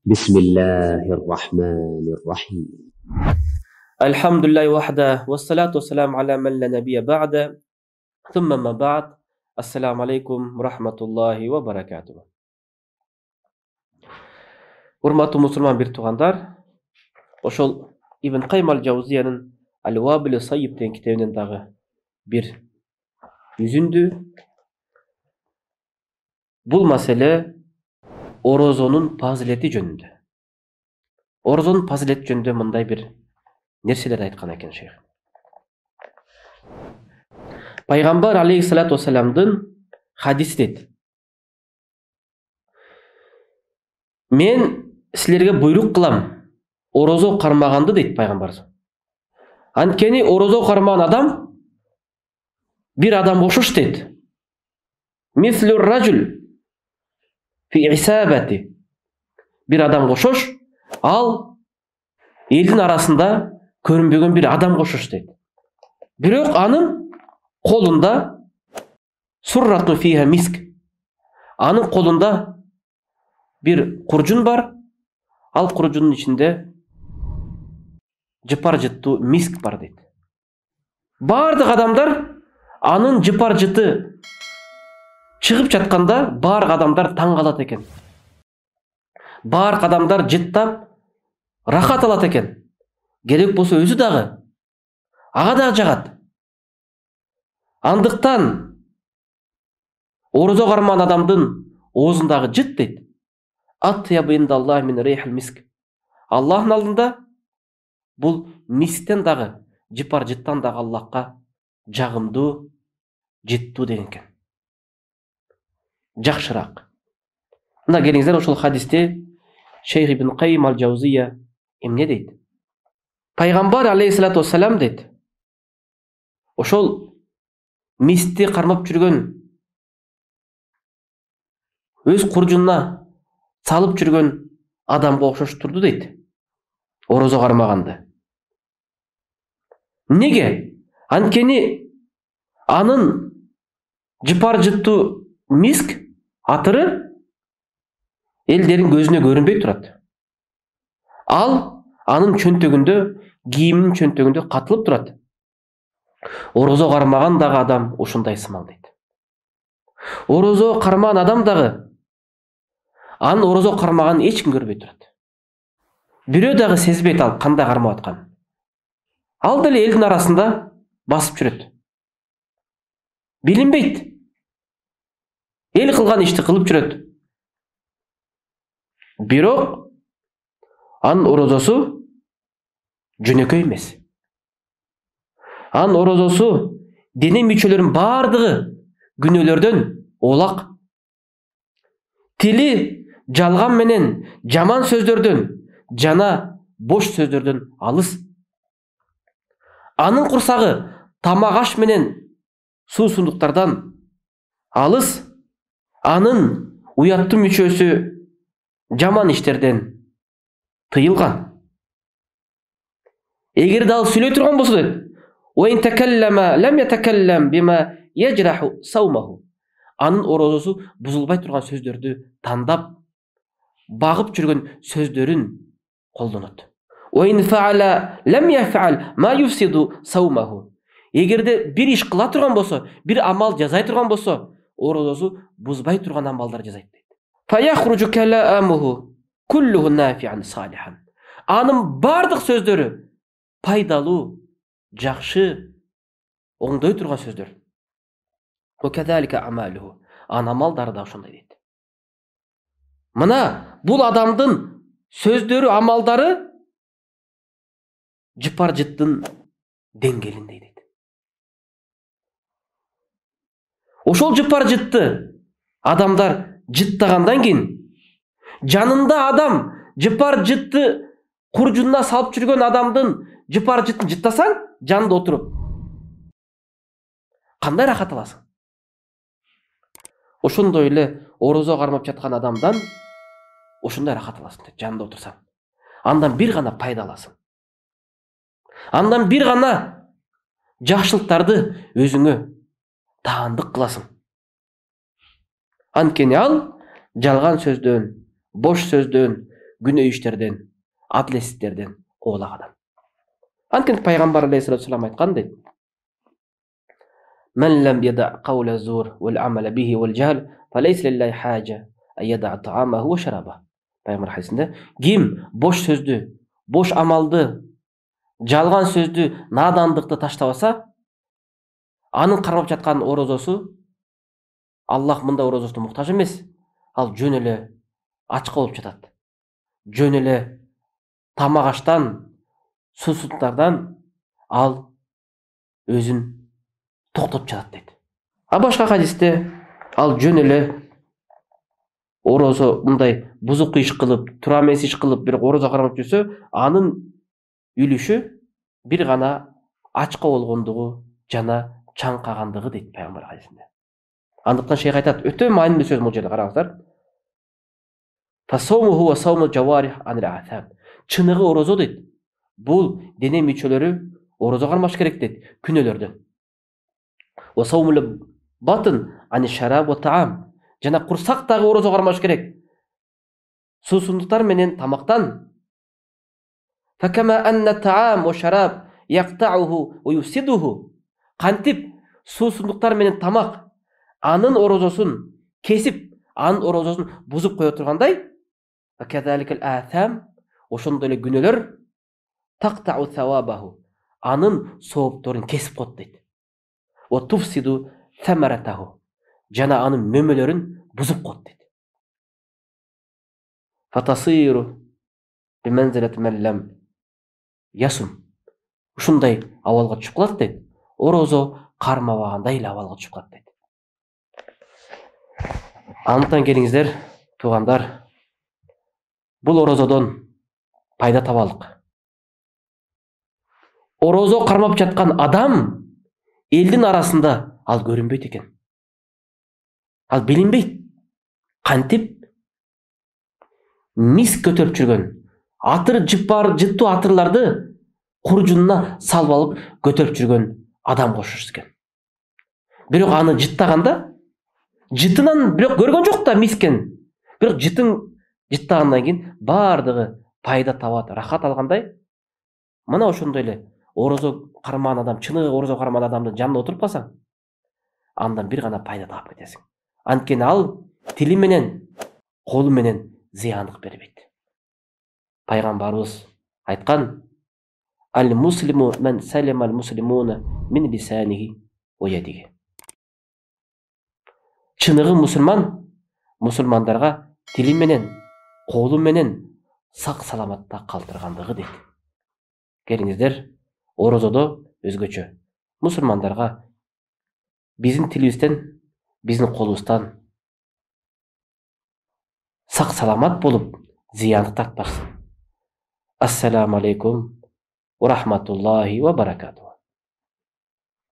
بسم الله الرحمن الرحيم. الحمد لله وحده والصلاة والسلام على من لا نبي بعده ثم ما بعد. السلام عليكم ورحمة الله وبركاته. Урматтуу мусулман бир туугандар, ошол Ибн Кайым аль-Жаузиянын Аль-Вабиль Саййиб деген китебинен дагы бир үзүндү. Бул маселе орозонун фазилети жөнүндө. Орозонун фазилети жөнүндө мындай бир нерселер айткан экен шейх. Пайгамбар алейхиссалату вассаламдын хадиси дейт: мен силерге буйрук кылам, орозо кармаганды дейт пайгамбар. Анткени орозо кармаган адам бир адам окшош дейт. Мислюр ражул фи исабати. Бир адам окшош, ал элдин арасында көрүнбөгөн бир адам окшош дейт. Бирок анын колунда суррату фиха миск. Анын колунда бир куржун бар. Ал куржунун ичинде жыпар жыттуу миск бар дейт. Бардык адамдар анын жыпар жыты чыгып жатканда бардык адамдар таң калат экен. Бардык адамдар жыттап рахат алат экен. Керек болсо өзү дагы ага дагы жагат. Андыктан орозо кармаган адамдын оозундагы жыт дейт: Аттиябу индаллахи мин рейхил миск. Аллахтын алдында бул мисктен дагы, жыпар жыттан дагы Аллахка жагымдуу, жыттуу деген экен. Жакшыраак. Мына келиңиздер, ошол хадисте Шейх Ибн Кайым аль-Жаузия эмне дейт? Пайгамбар алейхиссалату вассалам дейт: ошол мискти кармап жүргөн, өз куржунуна салып жүргөн адамга окшош турду дейт, орозо кармаганды. Неге? Анткени анын жыпар жыттуу миск атыры элдердин көзүнө көрүнбөй турат. Ал анын чөнтөгүндө, кийиминин чөнтөгүндө катылып турат. Орозо кармаган дагы адам ушундай сымал дейт. Орозо кармаган адам дагы анын орозо кармаганын эч ким көрбөй турат. Бирөө дагы сезбейт ал кандай кармап атканын. Ал деле элдин арасында басып жүрөт. Билинбейт. Эл кылган ишти кылып жүрөт. Бирок анын орозосу жөнөкөй эмес. Анын орозосу дене мүчөлөрүнүн бардыгы күнөөлөрдөн оолак. Тили жалган менен жаман сөздөрдөн жана бош сөздөрдөн алыс. Анын курсагы тамак аш менен суусундуктардан алыс. Анын уяттуу мүчөсү жаман иштерден тыйылган. Эгерде ал сүйлөй турган болсо дейт: "Уин такаллама лам ятакаллам бима яжраху саумаху." Анын орозосу бузулбай турган сөздөрдү тандап, багып жүргөн сөздөрүн колдонот. "Уин фаала лам яфал ма юфсиду саумаху." Эгерде бир иш кыла турган болсо, бир амал жасай турган болсо, орозосу бузбай турган амалдар жасайт дейт. "Фаяхруджу калаамуху куллуху нафиан салихан." Анын бардык сөздөрү пайдалуу, жакшы, оңдой турган сөздөр. "Вакадалика амалуху." Анын амалдары да ошондой дейт. Мына бул адамдын сөздөрү, амалдары жыпар жыттын деңгээлинде дейт. Ошол жыпар жытты адамдар жыттагандан кийин, жанында адам жыпар жытты куржунуна салып жүргөн адамдын жыпар жыттын жыттасаң, жанында отуруп кандай рахат аласың? Ошондой эле орозо кармап жаткан адамдан ошондой рахат аласың дейт, жанында отурсаң. Андан бир гана пайда аласың. Андан бир гана жакшылыктарды өзүңө таандык кыласың. Анткени ал жалган сөздөн, бош сөздөн, күнөө иштерден, адилетсиздиктерден оолаган. Анткени пайгамбар алейхиссалам айткан дейт: "Мен лам яда каула зур вал амала бихи вал жаhl, фалейса лиллахи хажа ан яда таамаху ва шарабаху." Пайгамбар хадисинде ким бош сөздү, бош амалды, жалган сөздү, надандыкты таштабаса, анын кармап жаткан орозосу, Аллах мында орозосуна муктаж эмес. Ал жөн эле ачка болуп жатат. Жөн эле тамак аштан, суусундуктардан ал өзүн токтоп жатат дейт. А башка хадисте ал жөн эле орозо мындай бузук иш кылып, туура эмес иш кылып, бирок орозо кармап жүрсө, анын үлүшү бир гана ачка болгондугу жана чаңкагандыгы дейт пайгамбар хадисинде. Андыктан шейх айтат, өтө маанилүү сөз бул жерде, караңыздар. Фасаумуху ва сауму жаварих анил а'tham. Чыныгы орозо дейт. Бул дене мүчөлөрү орозо кармаш керек дейт, күнөөлөрдөн. Ва саумул батн ани шараб ва таам. Жана курсак дагы орозо кармаш керек. Суусундуктар менен тамактан. Факама анна таам ва шараб яктауху ва юфсидуху. Кантип суусундуктар менен тамак анын орозосун кесип, анын орозосун бузуп кое тургандай, факадаликал а'tham, ошондой эле күнөөлөр тактау савабаху, анын соопторун кесип коет дейт. Ва туфсиду самаратаху, жана анын мөмөлөрүн бузуп коет дейт. Фатасиру биманзилат ман лам ясум. Ушундай абалга түшүп калат дейт. Орозо кармабагандай эле абалга түшүп калат дейт. Андыктан келиңиздер, туугандар, бул орозодон пайда табалык. Орозо кармап жаткан адам элдин арасында ал көрүнбөйт экен. Ал билинбейт. Кантип мис көтөрүп жүргөн, атыр жыттуу атырларды куржунуна салып алып көтөрүп жүргөн адам кошушат экен. Бирок аны жыттаганда, жытынан бирок көргөн жок да мискен. Бирок жыттагандан кийин бардыгы пайда табат, рахат алгандай. Мына ошондой эле орозо кармаган адам, чыныгы орозо кармаган адамдын жанында отуруп калсаң, андан бир гана пайда таап кетесиң. Анткени ал тили менен, колу менен зыяндык бербейт. Пайгамбарыбыз айткан: "Ал муслиму ман салима ал муслимуна мин лисанихи ва ядихи." Чыныгы мусулман мусулмандарга тили менен, колу менен сак саламатта калтыргандыгы дейт. Келиңиздер, орозодо өзгөчө. Мусулмандарга биздин тилибизден, биздин колубуздан сак саламат болуп, зыяндык тартпасын. Ассаламу алейкум ва рахматуллахи ва баракатух.